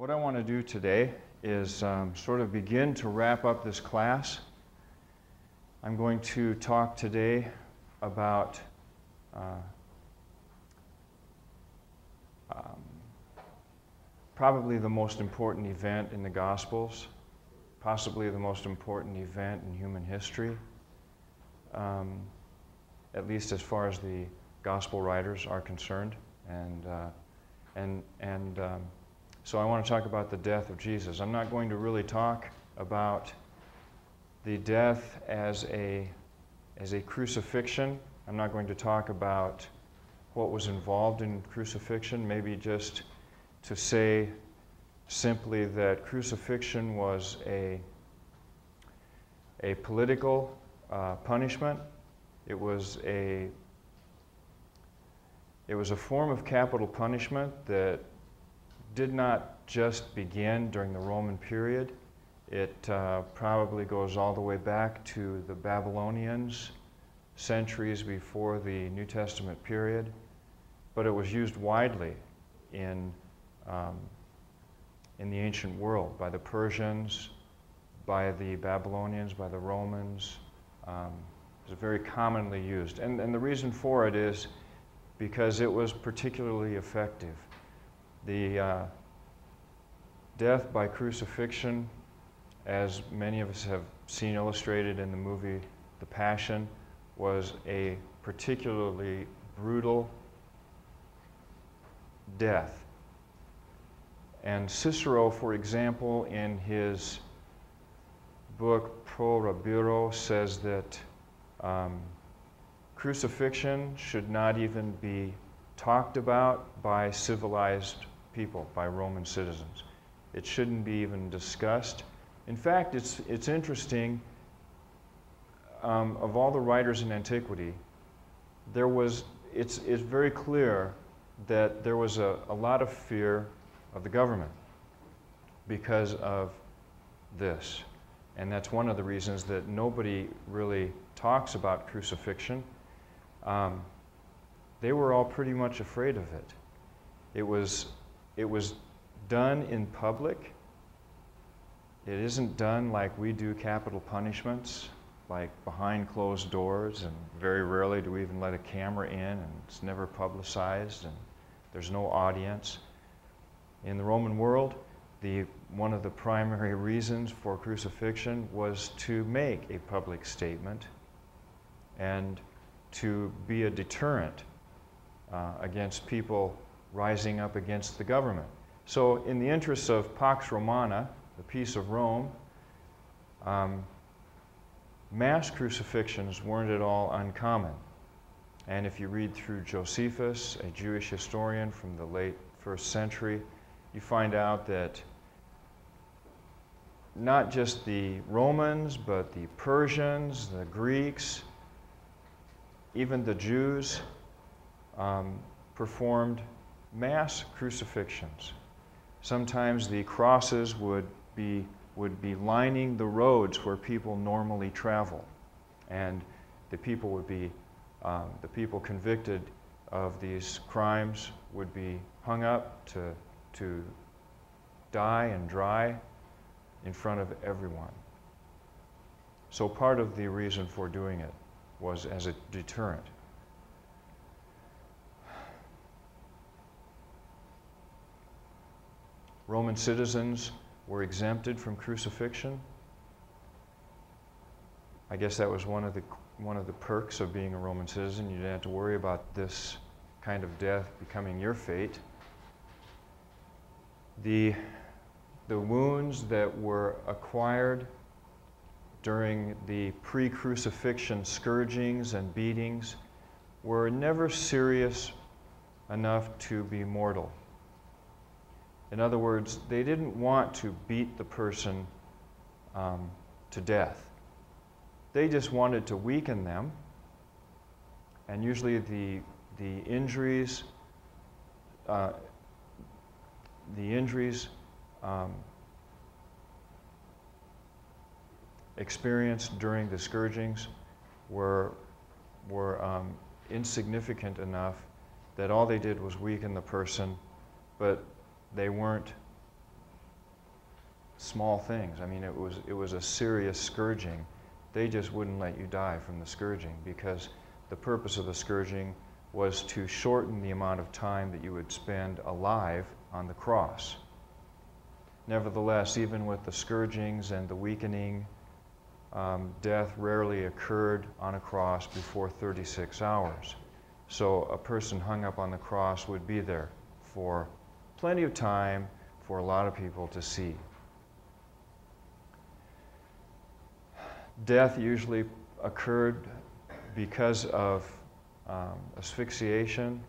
What I want to do today is sort of begin to wrap up this class. I'm going to talk today about probably the most important event in the Gospels, possibly the most important event in human history, at least as far as the Gospel writers are concerned. So I want to talk about the death of Jesus. I'm not going to really talk about the death as a crucifixion. I'm not going to talk about what was involved in crucifixion, maybe just to say simply that crucifixion was a political punishment. It was a form of capital punishment that did not just begin during the Roman period. It probably goes all the way back to the Babylonians, centuries before the New Testament period, but it was used widely in the ancient world by the Persians, by the Babylonians, by the Romans. It was very commonly used. And the reason for it is because it was particularly effective. The death by crucifixion, as many of us have seen illustrated in the movie The Passion, was a particularly brutal death. And Cicero, for example, in his book Pro Rabiro, says that crucifixion should not even be talked about by civilized people, by Roman citizens. It shouldn't be even discussed. In fact, it's interesting, of all the writers in antiquity, it's very clear that there was a lot of fear of the government because of this. And that's one of the reasons that nobody really talks about crucifixion. They were all pretty much afraid of it. It was done in public. It isn't done like we do capital punishments, like behind closed doors, and very rarely do we even let a camera in, and it's never publicized, and there's no audience. In the Roman world, one of the primary reasons for crucifixion was to make a public statement and to be a deterrent against people rising up against the government. So in the interests of Pax Romana, the peace of Rome, mass crucifixions weren't at all uncommon. And if you read through Josephus, a Jewish historian from the late 1st century, you find out that not just the Romans, but the Persians, the Greeks, even the Jews performed mass crucifixions. Sometimes the crosses would be lining the roads where people normally travel, and the people convicted of these crimes would be hung up to die and dry in front of everyone. So part of the reason for doing it was as a deterrent. Roman citizens were exempted from crucifixion. I guess that was one of the perks of being a Roman citizen. You didn't have to worry about this kind of death becoming your fate. The wounds that were acquired during the pre-crucifixion scourgings and beatings were never serious enough to be mortal. In other words, they didn't want to beat the person to death. They just wanted to weaken them, and usually the injuries experienced during the scourgings were insignificant enough that all they did was weaken the person, but they weren't small things. I mean, it was a serious scourging. They just wouldn't let you die from the scourging, because the purpose of the scourging was to shorten the amount of time that you would spend alive on the cross. Nevertheless, even with the scourgings and the weakening, death rarely occurred on a cross before 36 hours. So a person hung up on the cross would be there for plenty of time for a lot of people to see. Death usually occurred because of asphyxiation.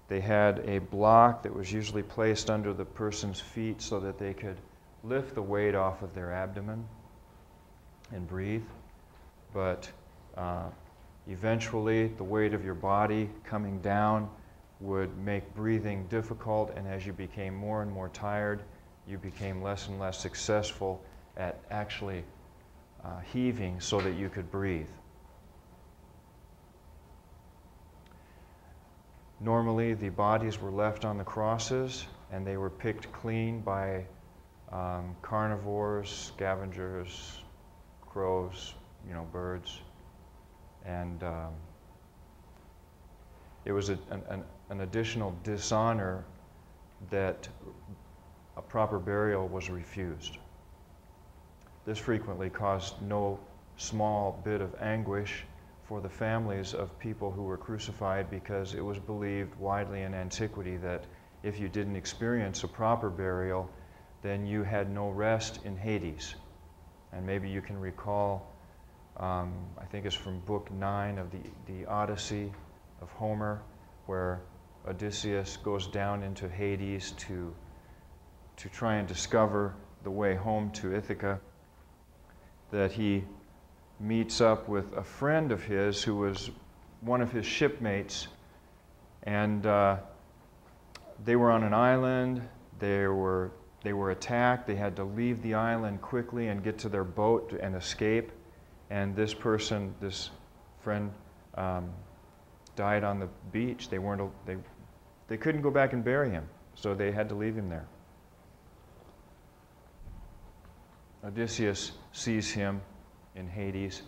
They had a block that was usually placed under the person's feet so that they could lift the weight off of their abdomen and breathe. But eventually, the weight of your body coming down would make breathing difficult, and as you became more and more tired, you became less and less successful at actually heaving so that you could breathe. Normally, the bodies were left on the crosses, and they were picked clean by carnivores, scavengers, crows, birds. And it was an additional dishonor that a proper burial was refused. This frequently caused no small bit of anguish for the families of people who were crucified, because it was believed widely in antiquity that if you didn't experience a proper burial, then you had no rest in Hades. And maybe you can recall, I think it's from Book 9 of the Odyssey of Homer, where Odysseus goes down into Hades to try and discover the way home to Ithaca, that he meets up with a friend of his who was one of his shipmates, and they were on an island. They were attacked. They had to leave the island quickly and get to their boat and escape. And this person, this friend, died on the beach. They couldn't go back and bury him, so they had to leave him there. Odysseus sees him in Hades,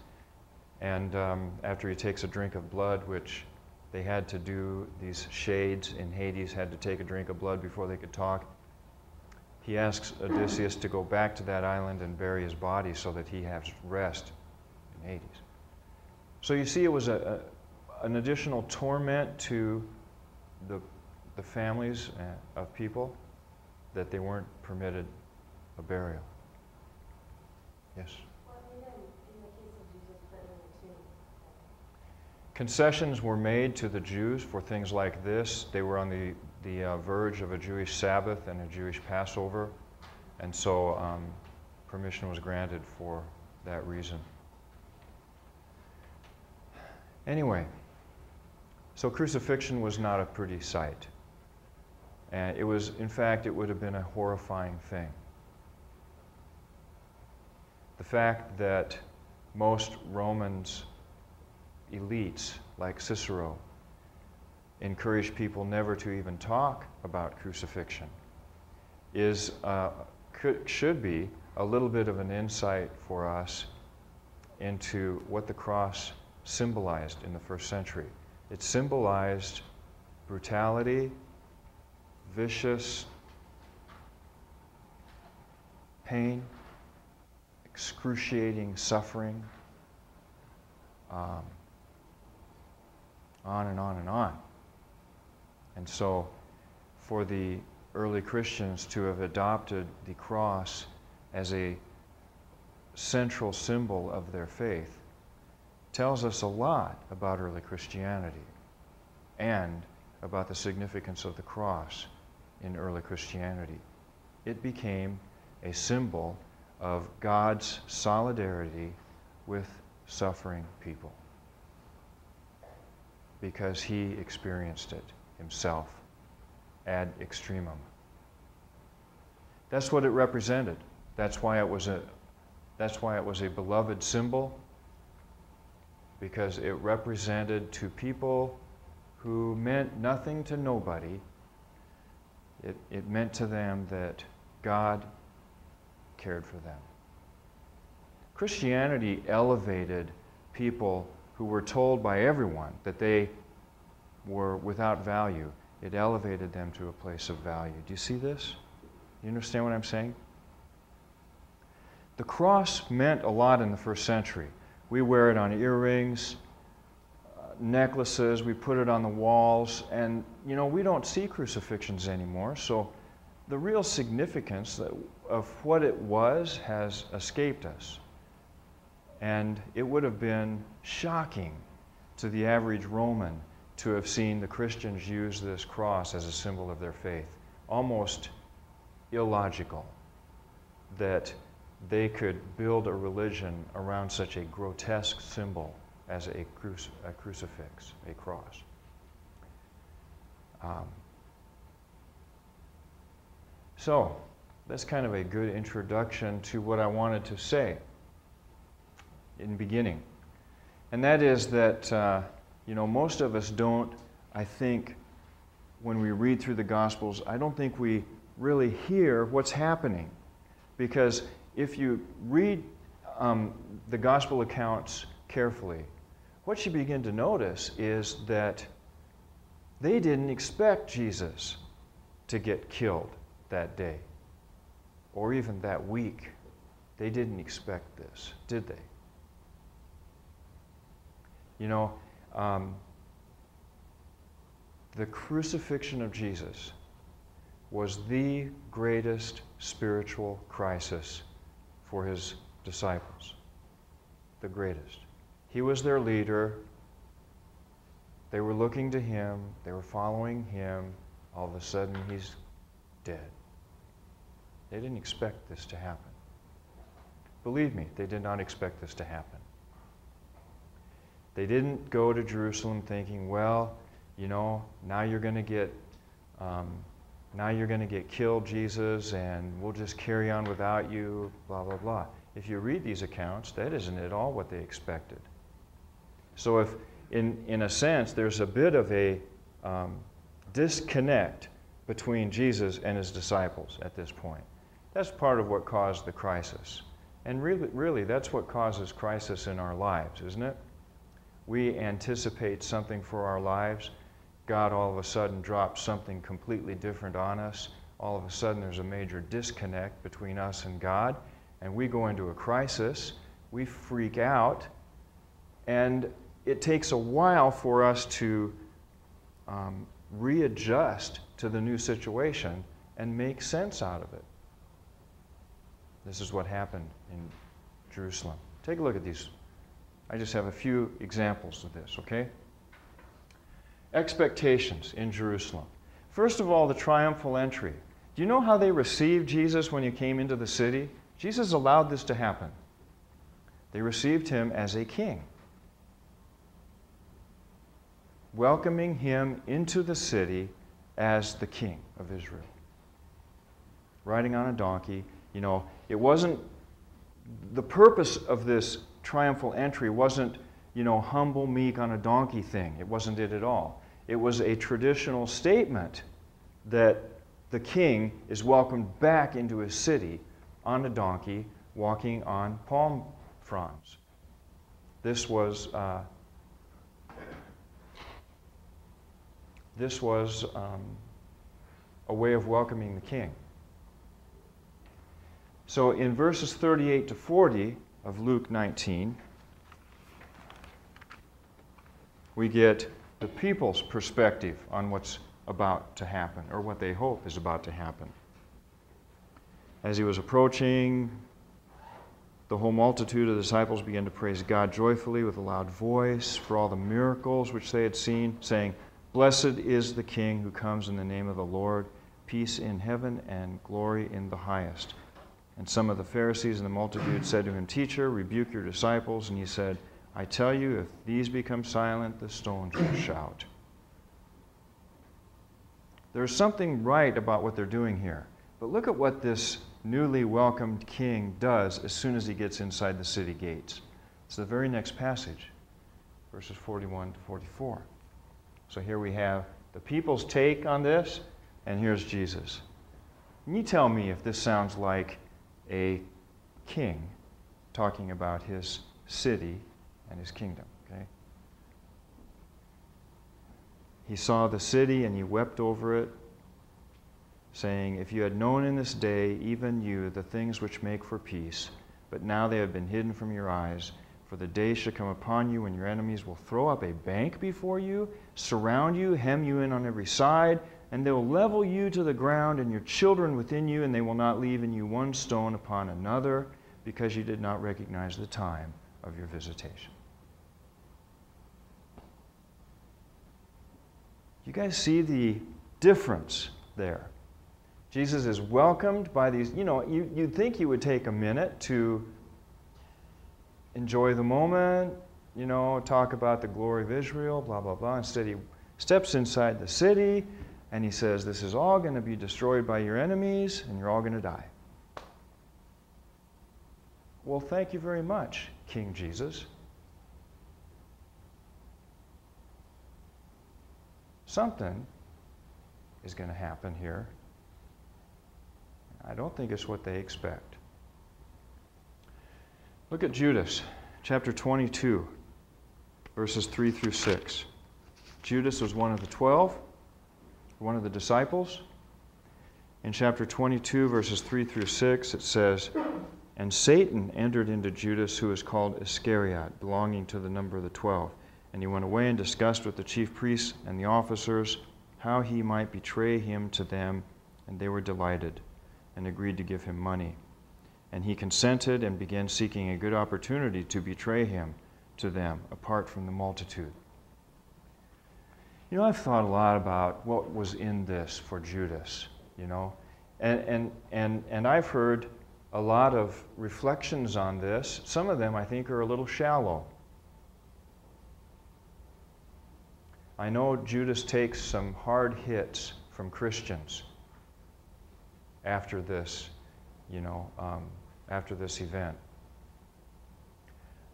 and after he takes a drink of blood, which they had to do, these shades in Hades had to take a drink of blood before they could talk, he asks Odysseus to go back to that island and bury his body so that he has rest in Hades. So you see, it was an additional torment to the families of people that they weren't permitted a burial. Yes? Well, and then in the case of Jesus put in the tomb. Concessions were made to the Jews for things like this. They were on the verge of a Jewish Sabbath and a Jewish Passover, and so permission was granted for that reason. Anyway, so crucifixion was not a pretty sight. And it was, in fact, it would have been a horrifying thing. The fact that most Romans elites, like Cicero, encouraged people never to even talk about crucifixion should be a little bit of an insight for us into what the cross symbolized in the first century. It symbolized brutality, vicious pain, excruciating suffering, on and on and on. And so for the early Christians to have adopted the cross as a central symbol of their faith tells us a lot about early Christianity and about the significance of the cross in early Christianity. It became a symbol of God's solidarity with suffering people because he experienced it himself ad extremum. That's what it represented. That's why it was a beloved symbol, because it represented to people who meant nothing to nobody. It meant to them that God cared for them. Christianity elevated people who were told by everyone that they were without value. It elevated them to a place of value. Do you see this? You understand what I'm saying? The cross meant a lot in the first century. We wear it on earrings, necklaces, we put it on the walls, and we don't see crucifixions anymore, so the real significance of what it was has escaped us. And it would have been shocking to the average Roman to have seen the Christians use this cross as a symbol of their faith. Almost illogical that they could build a religion around such a grotesque symbol as a crucifix, a cross. So, that's kind of a good introduction to what I wanted to say in the beginning. And that is that, most of us don't, I think, when we read through the Gospels, I don't think we really hear what's happening. Because if you read the Gospel accounts carefully, what you begin to notice is that they didn't expect Jesus to get killed that day, or even that week. They didn't expect this, did they? The crucifixion of Jesus was the greatest spiritual crisis for his disciples. The greatest. He was their leader. They were looking to him. They were following him. All of a sudden, he's dead. They didn't expect this to happen. Believe me, they did not expect this to happen. They didn't go to Jerusalem thinking, well, now you're going to get killed, Jesus, and we'll just carry on without you, blah, blah, blah. If you read these accounts, that isn't at all what they expected. So if, in a sense, there's a bit of a disconnect between Jesus and his disciples at this point. That's part of what caused the crisis. And really, that's what causes crisis in our lives, isn't it? We anticipate something for our lives. God all of a sudden drops something completely different on us. All of a sudden there's a major disconnect between us and God, and we go into a crisis. We freak out, and it takes a while for us to readjust to the new situation and make sense out of it. This is what happened in Jerusalem. Take a look at these. I just have a few examples of this, okay? Expectations in Jerusalem. First of all, the triumphal entry. Do you know how they received Jesus when he came into the city? Jesus allowed this to happen. They received him as a king, welcoming him into the city as the king of Israel. Riding on a donkey. It wasn't, the purpose of this triumphal entry wasn't, humble, meek on a donkey thing. It wasn't it at all. It was a traditional statement that the king is welcomed back into his city on a donkey, walking on palm fronds. This was a way of welcoming the king. So in verses 38 to 40 of Luke 19, we get the people's perspective on what's about to happen, or what they hope is about to happen. As he was approaching, the whole multitude of the disciples began to praise God joyfully with a loud voice for all the miracles which they had seen, saying, "Blessed is the King who comes in the name of the Lord, peace in heaven and glory in the highest." And some of the Pharisees and the multitude said to him, "Teacher, rebuke your disciples." And he said, "I tell you, if these become silent, the stones will shout." There's something right about what they're doing here. But look at what this newly welcomed king does as soon as he gets inside the city gates. It's the very next passage, verses 41 to 44. So here we have the people's take on this, and here's Jesus. Can you tell me if this sounds like a king, talking about his city and his kingdom. Okay? He saw the city and he wept over it, saying, "If you had known in this day, even you, the things which make for peace, but now they have been hidden from your eyes. For the day shall come upon you when your enemies will throw up a bank before you, surround you, hem you in on every side, and they will level you to the ground and your children within you, and they will not leave in you one stone upon another, because you did not recognize the time of your visitation." You guys see the difference there? Jesus is welcomed by these, you'd think he would take a minute to enjoy the moment, talk about the glory of Israel, blah, blah, blah. Instead, he steps inside the city and he says, "This is all going to be destroyed by your enemies and you're all going to die." Well, thank you very much, King Jesus. Something is going to happen here. I don't think it's what they expect. Look at Judas, chapter 22, verses 3 through 6. Judas was one of the 12, one of the disciples. In chapter 22, verses 3 through 6, it says, "And Satan entered into Judas, who is called Iscariot, belonging to the number of the 12. And he went away and discussed with the chief priests and the officers how he might betray him to them, and they were delighted and agreed to give him money. And he consented and began seeking a good opportunity to betray him to them, apart from the multitude." I've thought a lot about what was in this for Judas, and I've heard a lot of reflections on this. Some of them I think are a little shallow. I know Judas takes some hard hits from Christians after this, after this event.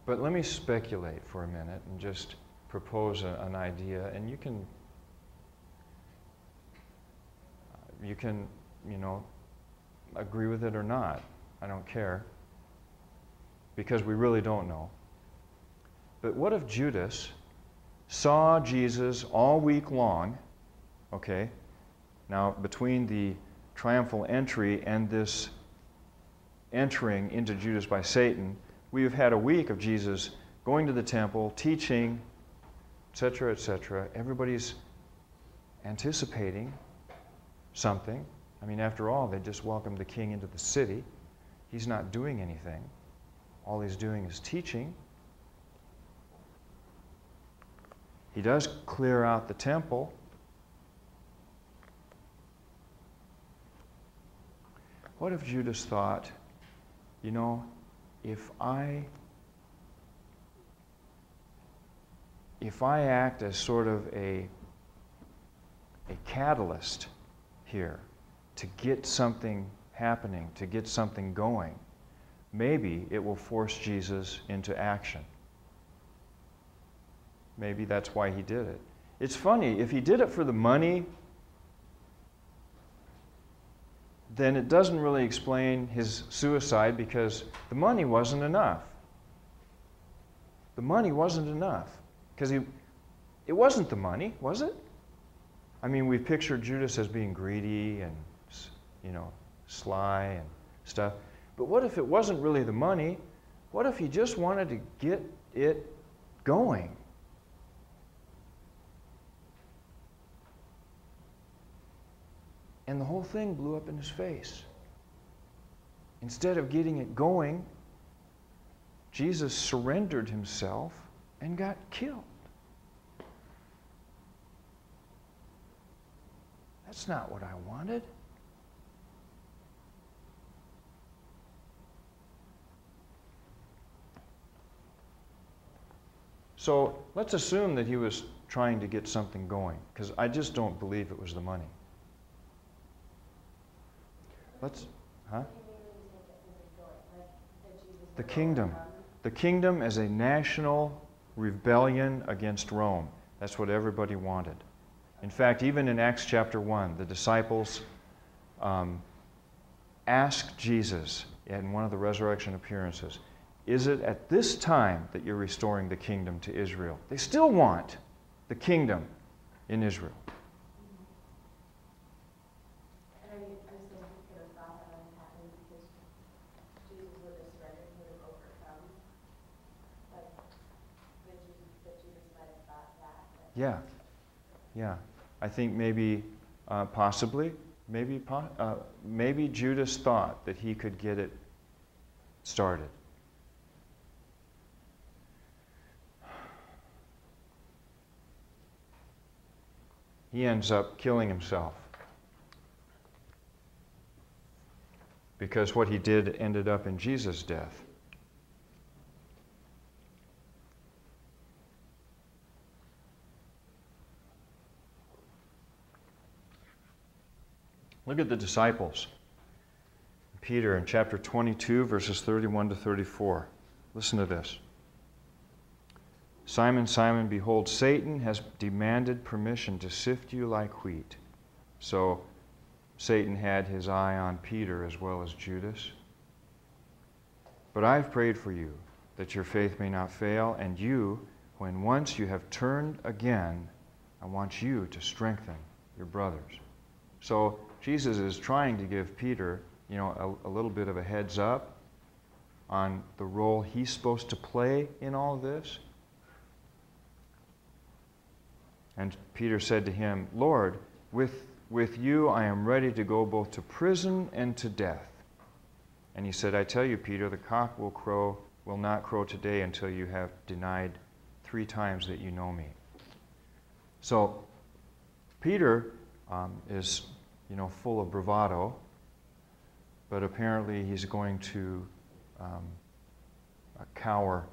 But let me speculate for a minute and just propose an idea, and you can agree with it or not. I don't care, because we really don't know. But what if Judas saw Jesus all week long, okay? Now, between the triumphal entry and this entering into Judas by Satan, we have had a week of Jesus going to the temple, teaching, etc., etc. Everybody's anticipating something. I mean, after all, they just welcomed the king into the city. He's not doing anything. All he's doing is teaching. He does clear out the temple. What if Judas thought, if I act as sort of a catalyst here to get something happening, to get something going, maybe it will force Jesus into action. Maybe that's why he did it. It's funny, if he did it for the money, then it doesn't really explain his suicide, because the money wasn't enough. The money wasn't enough. Because it wasn't the money, was it? I mean, we pictured Judas as being greedy and, sly and stuff. But what if it wasn't really the money? What if he just wanted to get it going? And the whole thing blew up in his face. Instead of getting it going, Jesus surrendered himself and got killed. That's not what I wanted. So let's assume that he was trying to get something going, because I just don't believe it was the money. The kingdom. The kingdom as a national rebellion against Rome. That's what everybody wanted. In fact, even in Acts chapter 1, the disciples asked Jesus in one of the resurrection appearances, is it at this time that you're restoring the kingdom to Israel? They still want the kingdom in Israel. And are you saying he could have thought that would happen because Jesus would have surrendered, he would have overcome? Like, that Jesus might have thought that? Yeah. Yeah. I think maybe, possibly, maybe Judas thought that he could get it started. He ends up killing himself because what he did ended up in Jesus' death. Look at the disciples. Peter in chapter 22, verses 31 to 34. Listen to this. Simon, Simon, behold, Satan has demanded permission to sift you like wheat. So Satan had his eye on Peter as well as Judas. But I've prayed for you, that your faith may not fail, and you, when once you have turned again, I want you to strengthen your brothers. So Jesus is trying to give Peter, a little bit of a heads up on the role he's supposed to play in all of this. And Peter said to him, Lord, with you I am ready to go both to prison and to death. And he said, I tell you, Peter, the cock will not crow today until you have denied 3 times that you know me. So Peter is, full of bravado, but apparently he's going to cower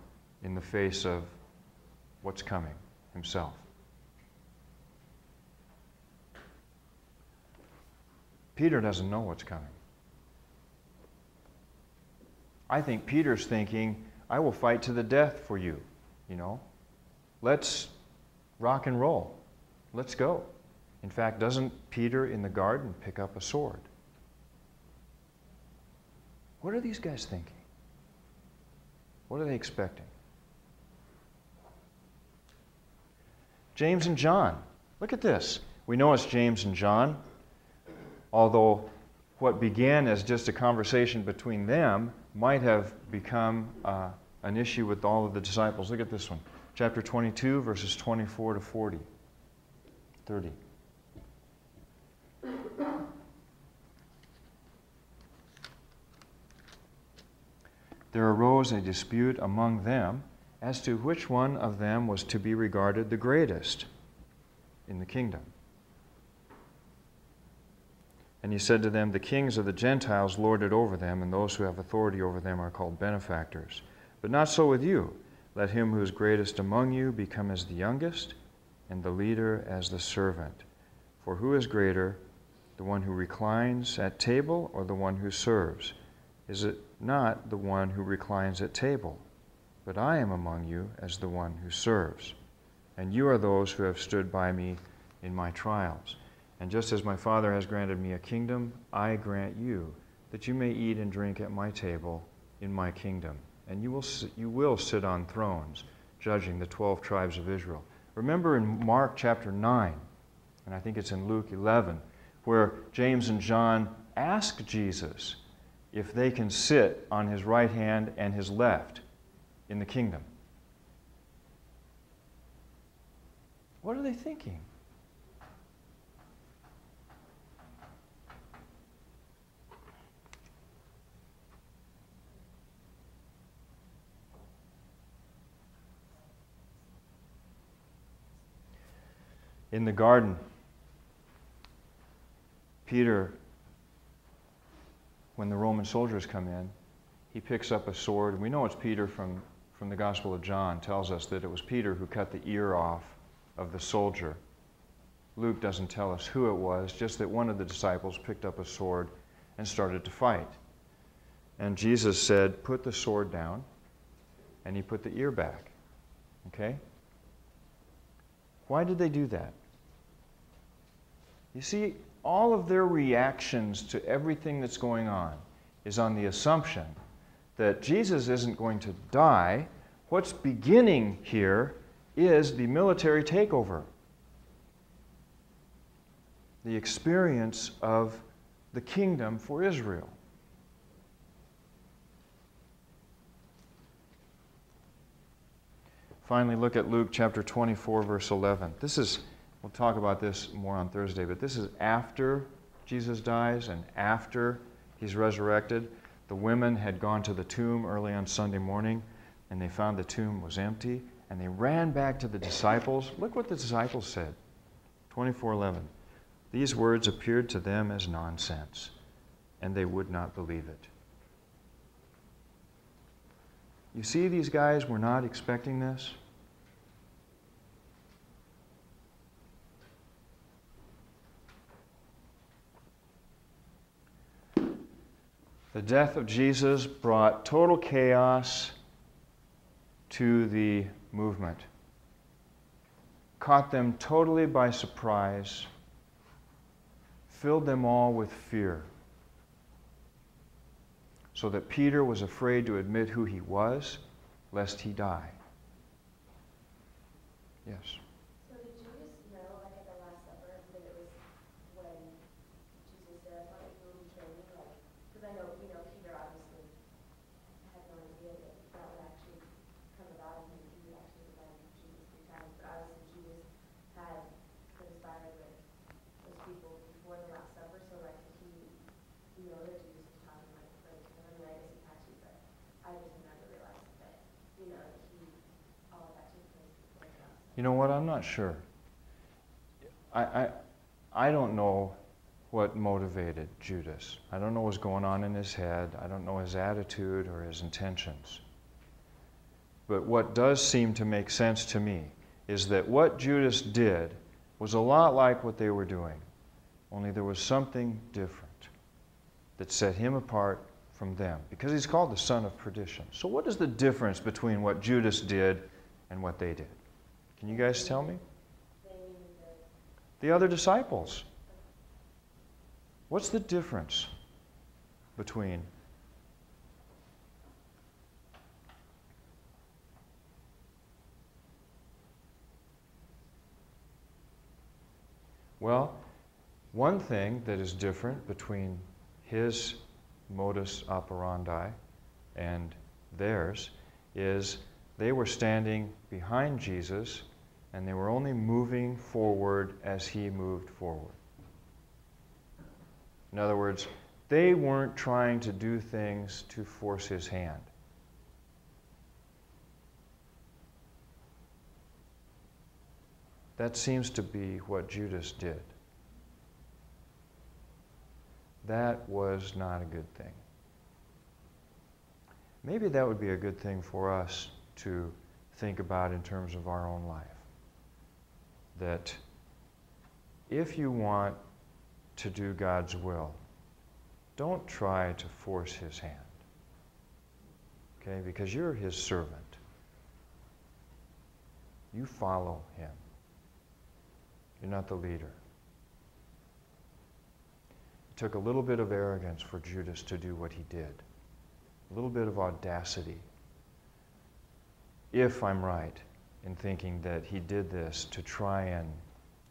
in the face of what's coming himself. Peter doesn't know what's coming. I think Peter's thinking, I will fight to the death for you, Let's rock and roll. Let's go. In fact, doesn't Peter in the garden pick up a sword? What are these guys thinking? What are they expecting? James and John. Look at this. We know it's James and John, although what began as just a conversation between them might have become an issue with all of the disciples. Look at this one. Chapter 22, verses 24 to 40. 30. There arose a dispute among them as to which one of them was to be regarded the greatest in the kingdom. And he said to them, the kings of the Gentiles lord it over them, and those who have authority over them are called benefactors. But not so with you. Let him who is greatest among you become as the youngest, and the leader as the servant. For who is greater, the one who reclines at table or the one who serves? Is it not the one who reclines at table? But I am among you as the one who serves. And you are those who have stood by me in my trials. And just as my Father has granted me a kingdom, I grant you, that you may eat and drink at my table in my kingdom. And you will sit on thrones, judging the 12 tribes of Israel. Remember in Mark chapter 9, and I think it's in Luke 11, where James and John ask Jesus if they can sit on his right hand and his left in the kingdom. What are they thinking? In the garden, Peter, when the Roman soldiers come in, he picks up a sword. And we know it's Peter from the Gospel of John, tells us that it was Peter who cut the ear off of the soldier. Luke doesn't tell us who it was, just that one of the disciples picked up a sword and started to fight. And Jesus said, put the sword down, and he put the ear back. Okay? Why did they do that? You see, all of their reactions to everything that's going on is on the assumption that Jesus isn't going to die. What's beginning here is the military takeover, the experience of the kingdom for Israel. Finally, look at Luke chapter 24, verse 11. We'll talk about this more on Thursday, but this is after Jesus dies and after he's resurrected. The women had gone to the tomb early on Sunday morning, and they found the tomb was empty, and they ran back to the disciples. Look what the disciples said. 24:11. These words appeared to them as nonsense, and they would not believe it. You see, these guys were not expecting this. The death of Jesus brought total chaos to the movement, caught them totally by surprise, filled them all with fear, so that Peter was afraid to admit who he was, lest he die. Yes? So did Judas know, like at the Last Supper, that it was when Jesus said, "I thought you would betray me"? Like, because I know, Peter obviously had no idea that would actually come about, and he would actually deny Jesus 3 times. But obviously Judas had conspired with those people before the Last Supper, so like did he know that Jesus was talking like I mean, I guess he had to, but I just never realized that, that all of that took place before the Last Supper. You know what? I'm not sure. I don't know what motivated Judas. I don't know what's going on in his head. I don't know his attitude or his intentions. But what does seem to make sense to me is that what Judas did was a lot like what they were doing, only there was something different that set him apart from them, because he's called the son of perdition. So what is the difference between what Judas did and what they did? Can you guys tell me? The other disciples. What's the difference between? Well, one thing that is different between his modus operandi and theirs is they were standing behind Jesus and they were only moving forward as he moved forward. In other words, they weren't trying to do things to force his hand. That seems to be what Judas did. That was not a good thing. Maybe that would be a good thing for us to think about in terms of our own life. That if you want to do God's will, don't try to force his hand. Okay? Because you're his servant. You follow him. You're not the leader. It took a little bit of arrogance for Judas to do what he did. A little bit of audacity. If I'm right in thinking that he did this to try and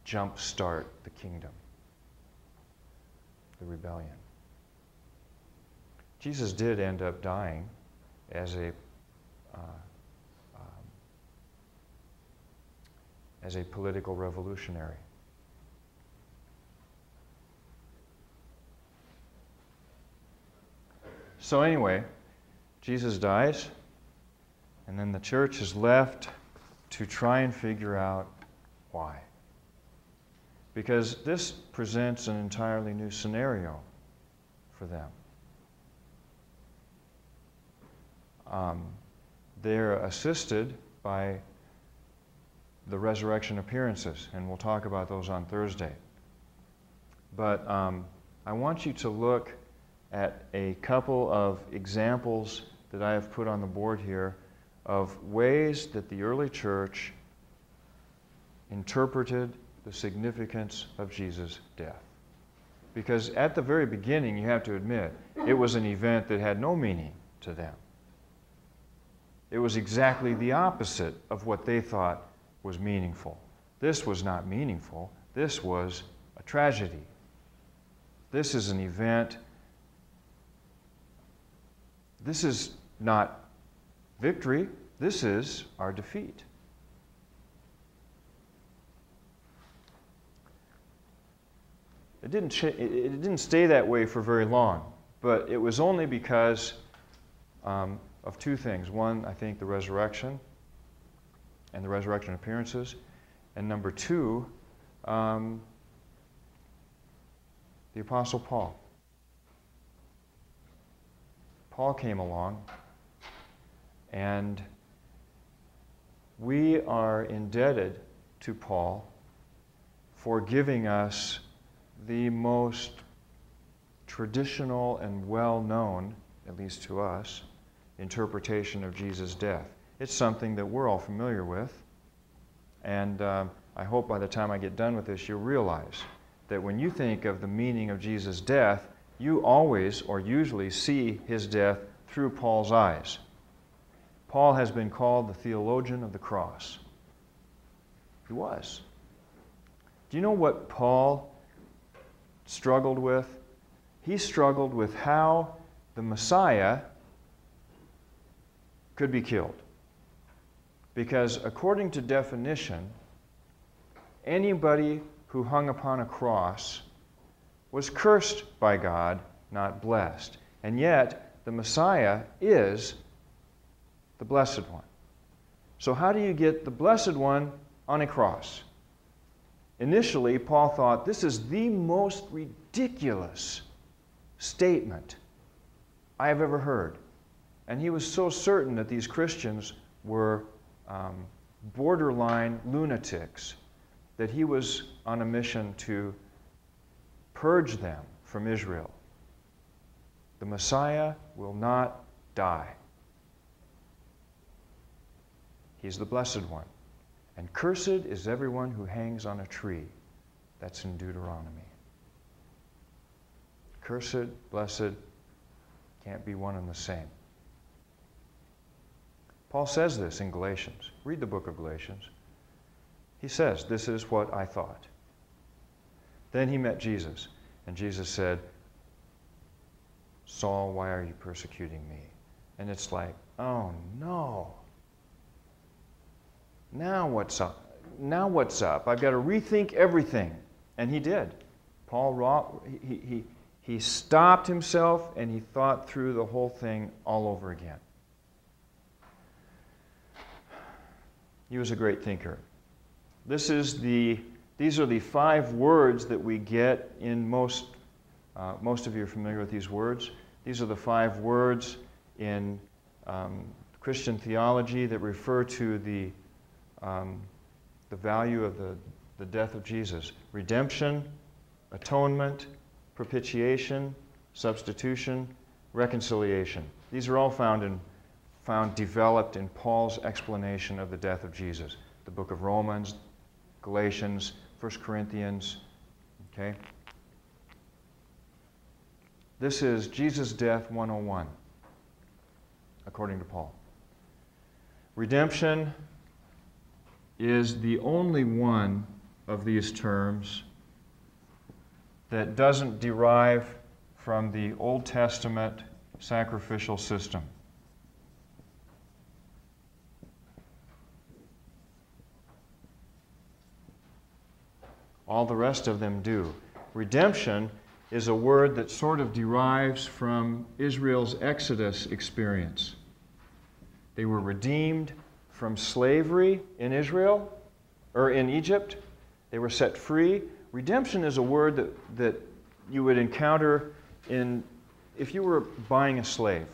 jumpstart the kingdom, the rebellion. Jesus did end up dying as a political revolutionary. So anyway, Jesus dies, and then the church is left to try and figure out why. Because this presents an entirely new scenario for them. They're assisted by the resurrection appearances, and we'll talk about those on Thursday. But I want you to look at a couple of examples that I have put on the board here of ways that the early church interpreted the significance of Jesus' death. Because at the very beginning, you have to admit, it was an event that had no meaning to them. It was exactly the opposite of what they thought was meaningful. This was not meaningful. This was a tragedy. This is an event. This is not victory. This is our defeat. It didn't stay that way for very long, but it was only because of two things. One, I think the resurrection and the resurrection appearances, and number two, the Apostle Paul. Paul came along, and we are indebted to Paul for giving us the most traditional and well-known, at least to us, interpretation of Jesus' death. It's something that we're all familiar with, and I hope by the time I get done with this, you'll realize that when you think of the meaning of Jesus' death, you always or usually see his death through Paul's eyes. Paul has been called the theologian of the cross. He was. Do you know what Paul struggled with? He struggled with how the Messiah could be killed. Because according to definition, anybody who hung upon a cross was cursed by God, not blessed. And yet, the Messiah is the Blessed One. So how do you get the Blessed One on a cross? Initially, Paul thought, this is the most ridiculous statement I have ever heard. And he was so certain that these Christians were borderline lunatics that he was on a mission to purge them from Israel. The Messiah will not die. He's the Blessed One. And cursed is everyone who hangs on a tree. That's in Deuteronomy. Cursed, blessed, can't be one and the same. Paul says this in Galatians. Read the book of Galatians. He says, this is what I thought. Then he met Jesus, and Jesus said, Saul, why are you persecuting me? And it's like, oh no. Now what's up? Now what's up? I've got to rethink everything. And he did. Paul, he stopped himself and he thought through the whole thing all over again. He was a great thinker. These are the 5 words that we get in most of you are familiar with these words. These are the 5 words in Christian theology that refer to the value of the death of Jesus. Redemption, atonement, propitiation, substitution, reconciliation. These are all found developed in Paul's explanation of the death of Jesus. The book of Romans, Galatians, 1 Corinthians. Okay? This is Jesus' death 101, according to Paul. Redemption is the only one of these terms that doesn't derive from the Old Testament sacrificial system. All the rest of them do. Redemption is a word that sort of derives from Israel's Exodus experience. They were redeemed from slavery in Israel, or in Egypt. They were set free. Redemption is a word that you would encounter if you were buying a slave.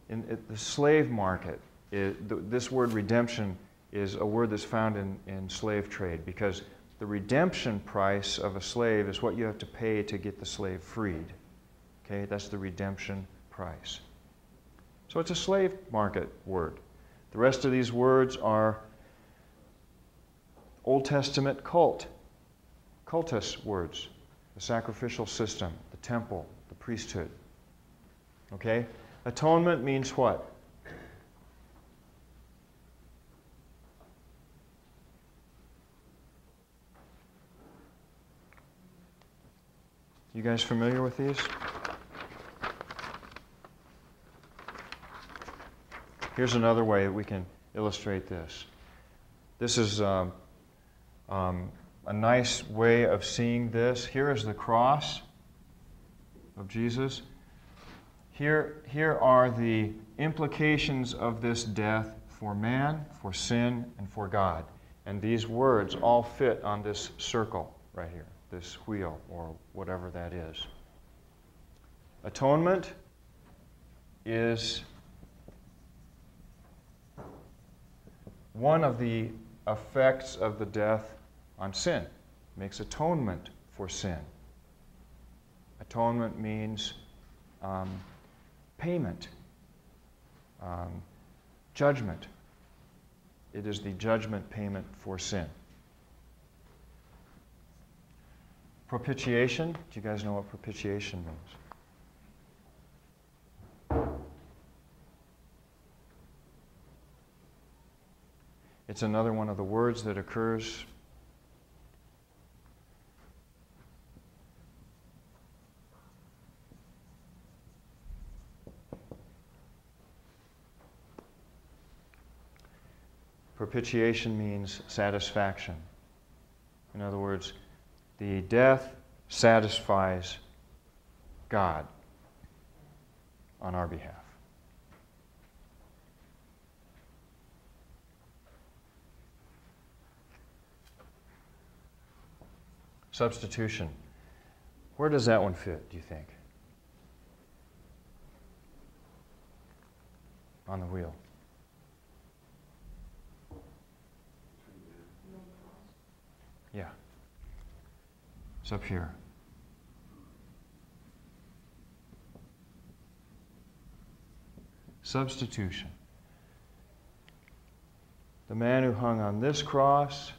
In the slave market, this word redemption is a word that's found in slave trade, because the redemption price of a slave is what you have to pay to get the slave freed. Okay, that's the redemption price. So it's a slave market word. The rest of these words are Old Testament cultus words. the sacrificial system, the temple, the priesthood. Okay? Atonement means what? You guys familiar with these? Here's another way we can illustrate this. This is a nice way of seeing this. Here is the cross of Jesus. Here are the implications of this death for man, for sin, and for God. And these words all fit on this circle right here, this wheel, or whatever that is. Atonement is one of the effects of the death on sin. It makes atonement for sin. Atonement means payment, judgment. It is the judgment payment for sin. Propitiation. Do you guys know what propitiation means? It's another one of the words that occurs propitiation means satisfaction. In other words, the death satisfies God on our behalf. Substitution. Where does that one fit, do you think? On the wheel. Yeah. It's up here. Substitution. The man who hung on this cross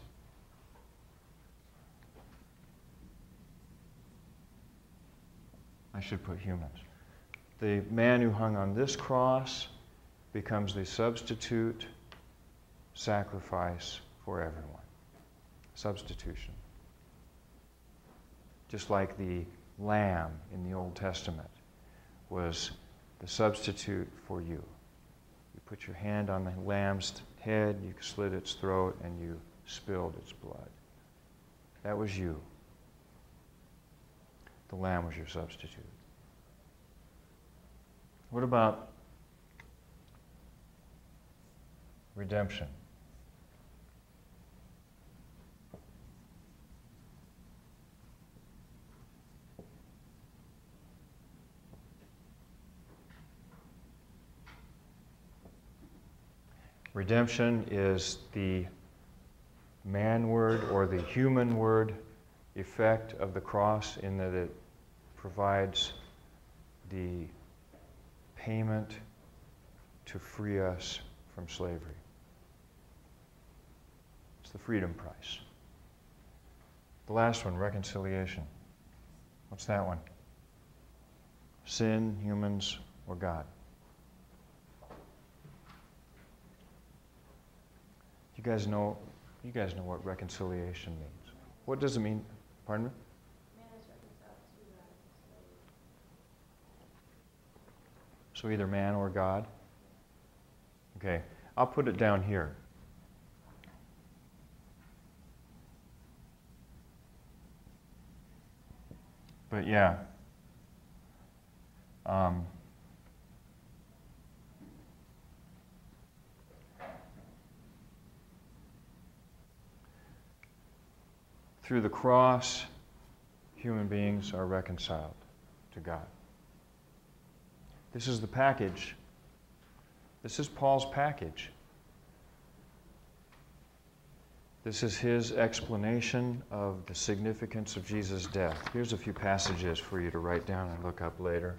I should put humans. The man who hung on this cross becomes the substitute sacrifice for everyone. Substitution. Just like the lamb in the Old Testament was the substitute for you. You put your hand on the lamb's head, you slit its throat, and you spilled its blood. That was you. The lamb was your substitute. What about redemption? Redemption is the man-word or the human-word effect of the cross in that it provides the payment to free us from slavery. It's the freedom price. The last one, reconciliation. What's that one? Sin, humans, or God? You guys know what reconciliation means. What does it mean? Pardon me? Man is reconciled to God. So either man or God? Okay, I'll put it down here. But yeah. Through the cross, human beings are reconciled to God. This is the package. This is Paul's package. This is his explanation of the significance of Jesus' death. Here's a few passages for you to write down and look up later.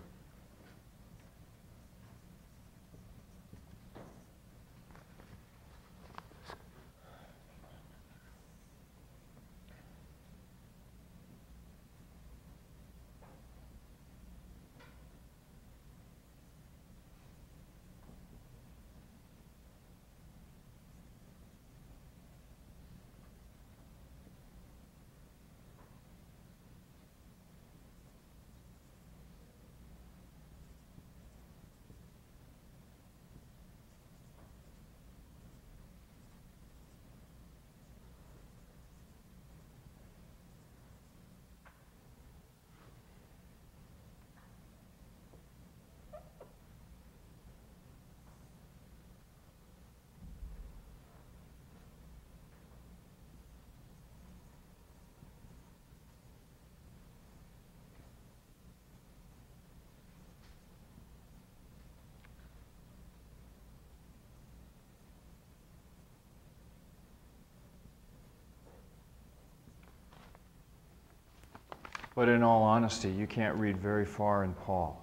But in all honesty, you can't read very far in Paul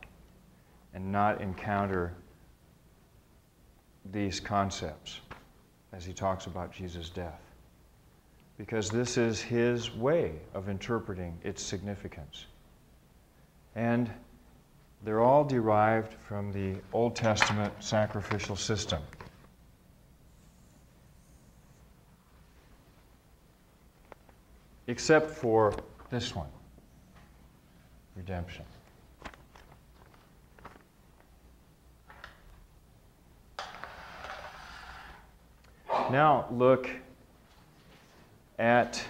and not encounter these concepts as he talks about Jesus' death. Because this is his way of interpreting its significance. And they're all derived from the Old Testament sacrificial system. Except for this one, redemption. Now look at,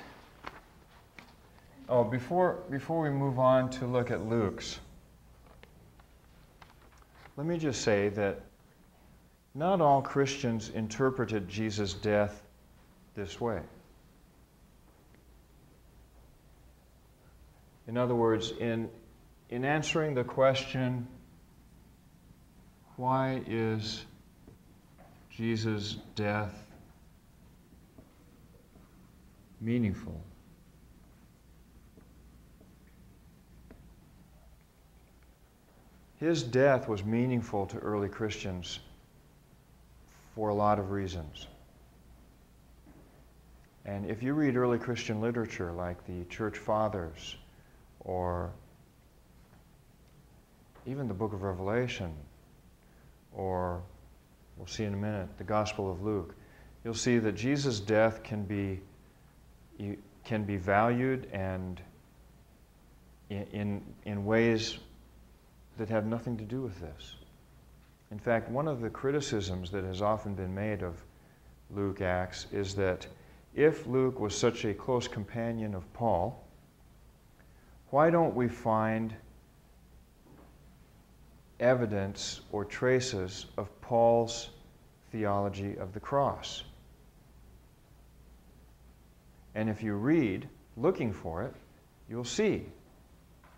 before we move on to look at Luke's, let me just say that not all Christians interpreted Jesus' death this way. In other words, in answering the question, why is Jesus' death meaningful? His death was meaningful to early Christians for a lot of reasons. And if you read early Christian literature like the Church Fathers or even the book of Revelation, or we'll see in a minute, the Gospel of Luke, you'll see that Jesus' death can be valued and in ways that have nothing to do with this. In fact, one of the criticisms that has often been made of Luke Acts is that if Luke was such a close companion of Paul, why don't we find evidence or traces of Paul's theology of the cross? And if you read, looking for it, you'll see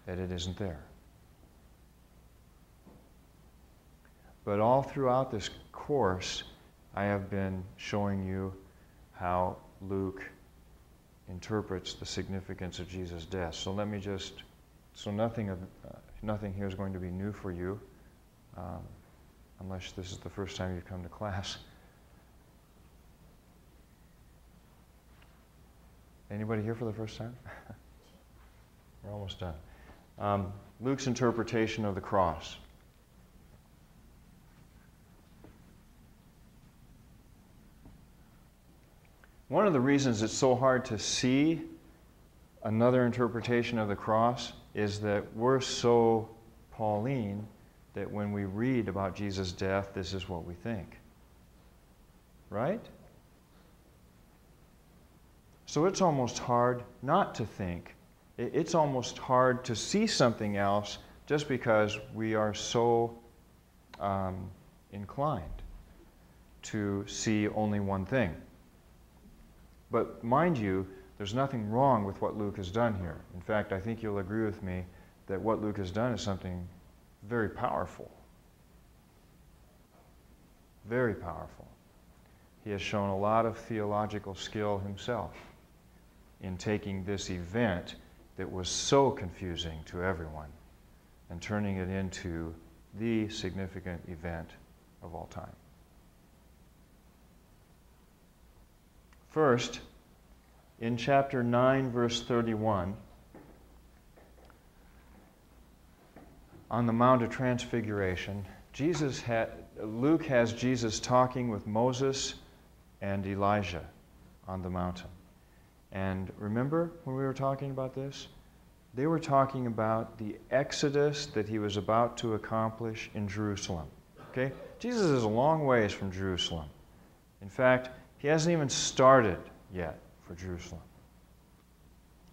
that it isn't there. But all throughout this course, I have been showing you how Luke interprets the significance of Jesus' death. So let me just, nothing here is going to be new for you, unless this is the first time you've come to class. Anybody here for the first time? We're almost done. Luke's interpretation of the cross. One of the reasons it's so hard to see another interpretation of the cross is that we're so Pauline that when we read about Jesus' death, this is what we think. Right? So it's almost hard not to think. It's almost hard to see something else just because we are so inclined to see only one thing. But mind you, there's nothing wrong with what Luke has done here. In fact, I think you'll agree with me that what Luke has done is something very powerful. Very powerful. He has shown a lot of theological skill himself in taking this event that was so confusing to everyone and turning it into the significant event of all time. First, in chapter 9, verse 31, on the Mount of Transfiguration, Luke has Jesus talking with Moses and Elijah on the mountain. And remember when we were talking about this? They were talking about the exodus that he was about to accomplish in Jerusalem. Okay? Jesus is a long ways from Jerusalem. In fact, he hasn't even started yet for Jerusalem.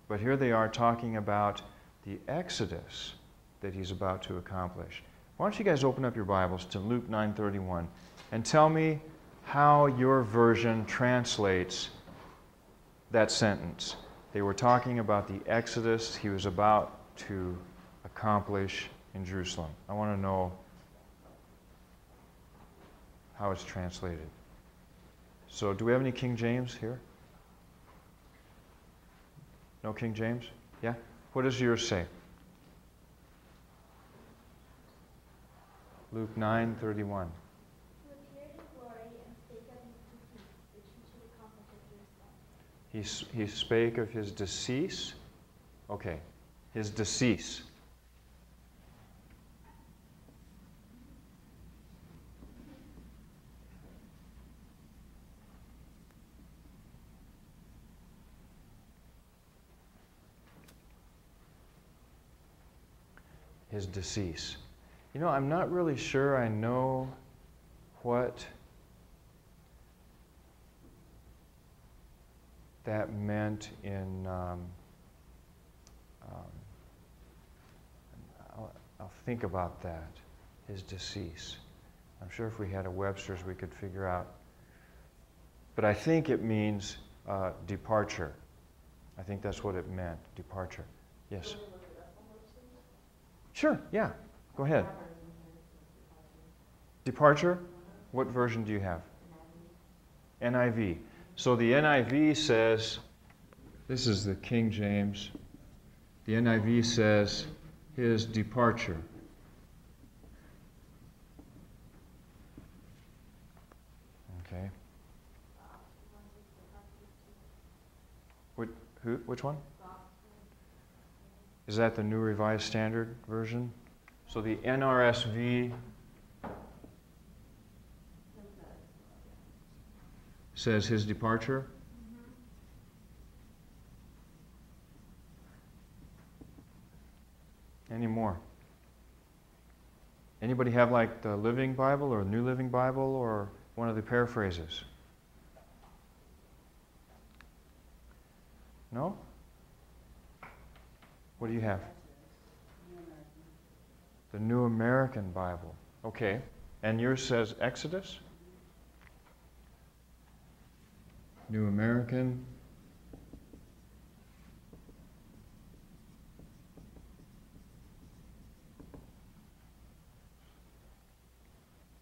But here they are talking about the exodus that he's about to accomplish. Why don't you guys open up your Bibles to Luke 9:31 and tell me how your version translates that sentence. They were talking about the exodus he was about to accomplish in Jerusalem. I want to know how it's translated. So, do we have any King James here? No King James? Yeah? What does yours say? Luke 9:31. Who appeared in glory and spake of his decease, which he should accomplish at Jerusalem. He spake of his decease. Okay, his decease. His decease. You know, I'm not really sure I know what that meant in, I'll think about that, his decease. I'm sure if we had a Webster's we could figure out. But I think it means departure. I think that's what it meant, departure. Yes? Sure, yeah. Go ahead. Departure? What version do you have? NIV. So the NIV says, this is the King James. The NIV says, his departure. Okay. Which one? Is that the New Revised Standard Version? So the NRSV says his departure. Any more? Anybody have like the Living Bible or New Living Bible or one of the paraphrases? No? What do you have? The New American Bible. Okay. And yours says Exodus? New American.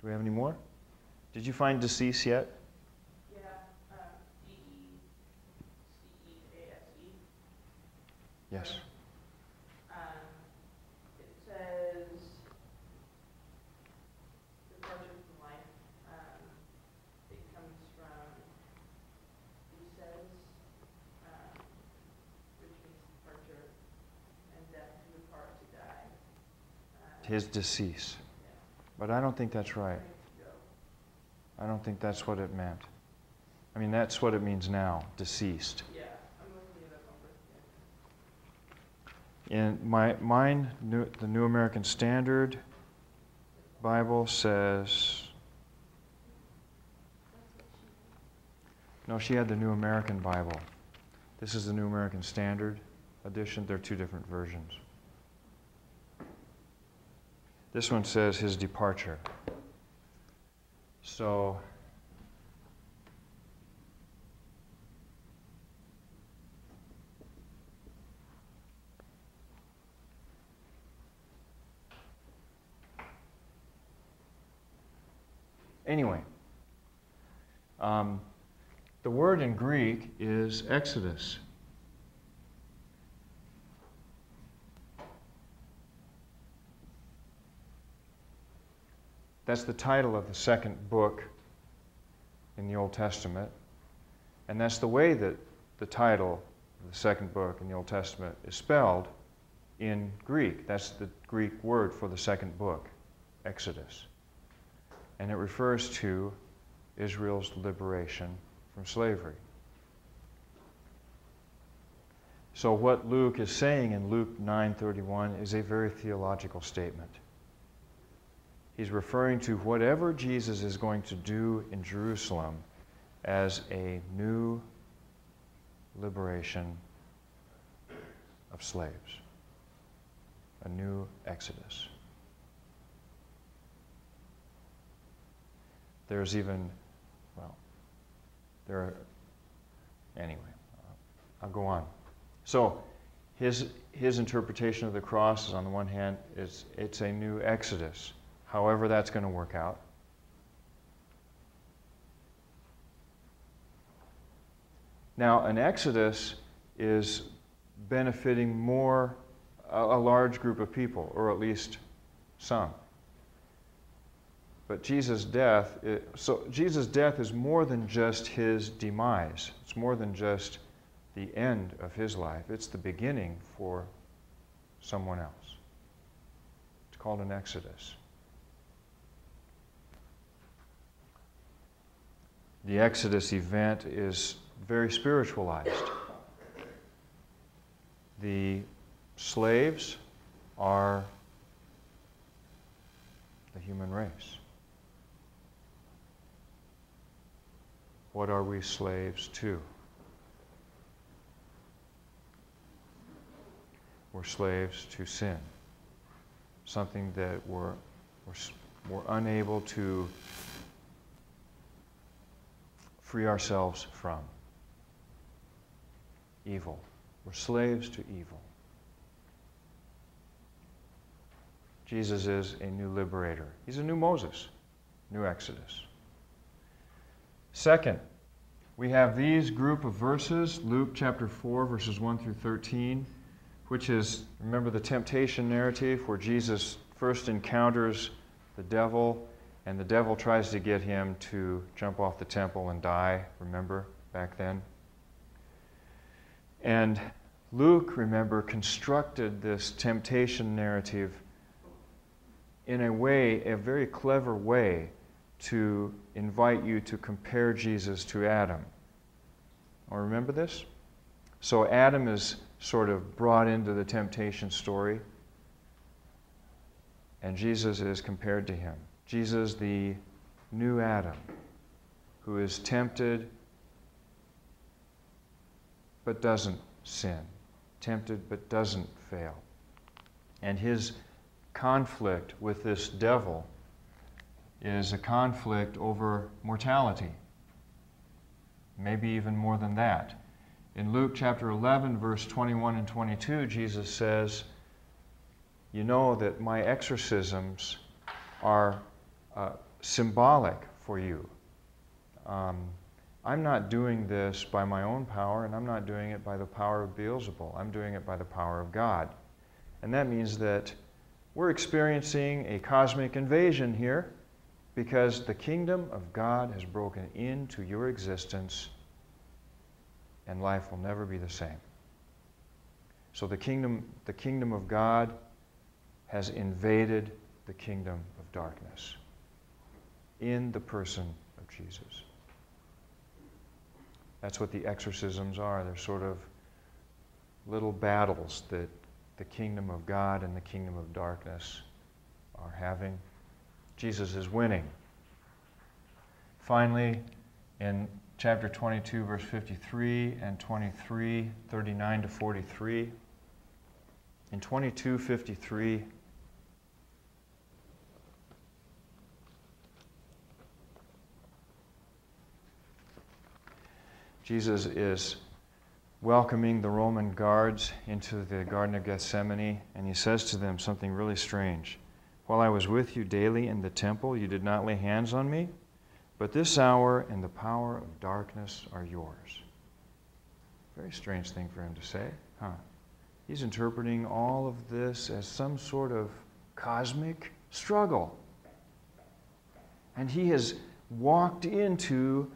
Do we have any more? Did you find decease yet? Yeah, D-E-C-E-A-S-E. Yes. It says departure from life. It comes from, he says, which means departure, and death to depart, to die. His decease. Yeah. But I don't think that's right. I don't think that's what it meant. I mean, that's what it means now, deceased. Yeah, I'm looking it up on birth. In the New American Standard Bible says, no, she had the New American Bible. This is the New American Standard edition. They're two different versions. This one says his departure. So, anyway, the word in Greek is Exodus. That's the title of the second book in the Old Testament. And that's the way that the title of the second book in the Old Testament is spelled in Greek. That's the Greek word for the second book, Exodus. And it refers to Israel's liberation from slavery. So what Luke is saying in Luke 9:31 is a very theological statement. He's referring to whatever Jesus is going to do in Jerusalem as a new liberation of slaves, a new Exodus. There's even, anyway, I'll go on. So his interpretation of the cross is, on the one hand, it's a new Exodus. However that's going to work out. Now, an exodus is benefiting a large group of people, or at least some. But Jesus' death is more than just his demise. It's more than just the end of his life. It's the beginning for someone else. It's called an exodus. The Exodus event is very spiritualized. The slaves are the human race. What are we slaves to? We're slaves to sin, something that we're unable to free ourselves from. Evil. We're slaves to evil. Jesus is a new liberator. He's a new Moses, new Exodus. Second, we have these group of verses, Luke chapter 4, verses 1 through 13, which is, remember the temptation narrative where Jesus first encounters the devil, and the devil tries to get him to jump off the temple and die, remember, back then? And Luke, remember, constructed this temptation narrative in a way, a very clever way, to invite you to compare Jesus to Adam. Or remember this? So Adam is sort of brought into the temptation story, and Jesus is compared to him. Jesus, the new Adam, who is tempted but doesn't sin, tempted but doesn't fail. And his conflict with this devil is a conflict over mortality, maybe even more than that. In Luke chapter 11, verse 21 and 22, Jesus says, you know that my exorcisms are symbolic for you. I'm not doing this by my own power, and I'm not doing it by the power of Beelzebul. I'm doing it by the power of God. And that means that we're experiencing a cosmic invasion here because the kingdom of God has broken into your existence, and life will never be the same. So the kingdom of God has invaded the kingdom of darkness in the person of Jesus. That's what the exorcisms are. They're sort of little battles that the kingdom of God and the kingdom of darkness are having. Jesus is winning. Finally, in chapter 22, verse 53 and 23, 39 to 43, in 22:53, Jesus is welcoming the Roman guards into the Garden of Gethsemane, and he says to them something really strange. While I was with you daily in the temple, you did not lay hands on me, but this hour and the power of darkness are yours. Very strange thing for him to say, huh? He's interpreting all of this as some sort of cosmic struggle. And he has walked into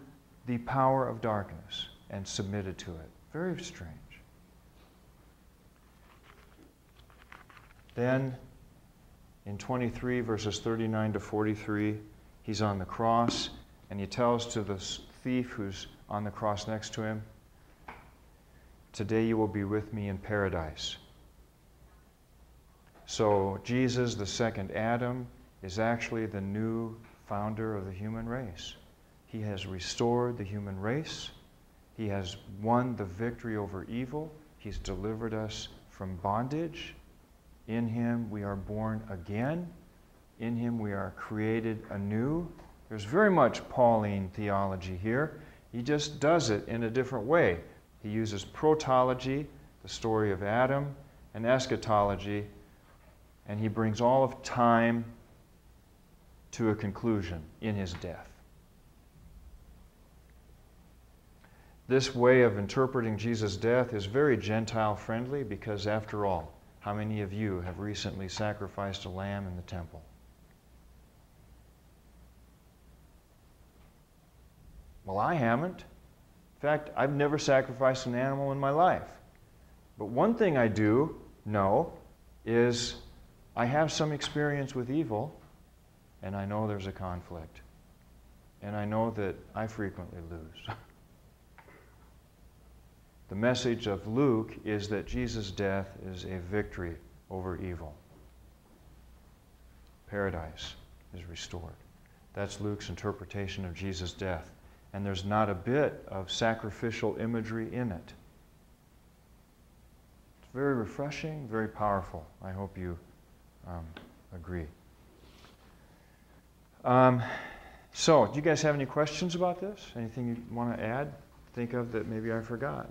the power of darkness and submitted to it. Very strange. Then, in 23, verses 39 to 43, he's on the cross, and he tells to the thief who's on the cross next to him, today you will be with me in paradise. So Jesus, the second Adam, is actually the new founder of the human race. He has restored the human race. He has won the victory over evil. He's delivered us from bondage. In him we are born again. In him we are created anew. There's very much Pauline theology here. He just does it in a different way. He uses protology, the story of Adam, and eschatology, and he brings all of time to a conclusion in his death. this way of interpreting Jesus' death is very Gentile friendly because, after all, how many of you have recently sacrificed a lamb in the temple? Well, I haven't. In fact, I've never sacrificed an animal in my life. But one thing I do know is I have some experience with evil, and I know there's a conflict. And I know that I frequently lose. The message of Luke is that Jesus' death is a victory over evil. Paradise is restored. That's Luke's interpretation of Jesus' death. And there's not a bit of sacrificial imagery in it. It's very refreshing, very powerful. I hope you agree. So, do you guys have any questions about this? Anything you want to add? Think of that maybe I forgot?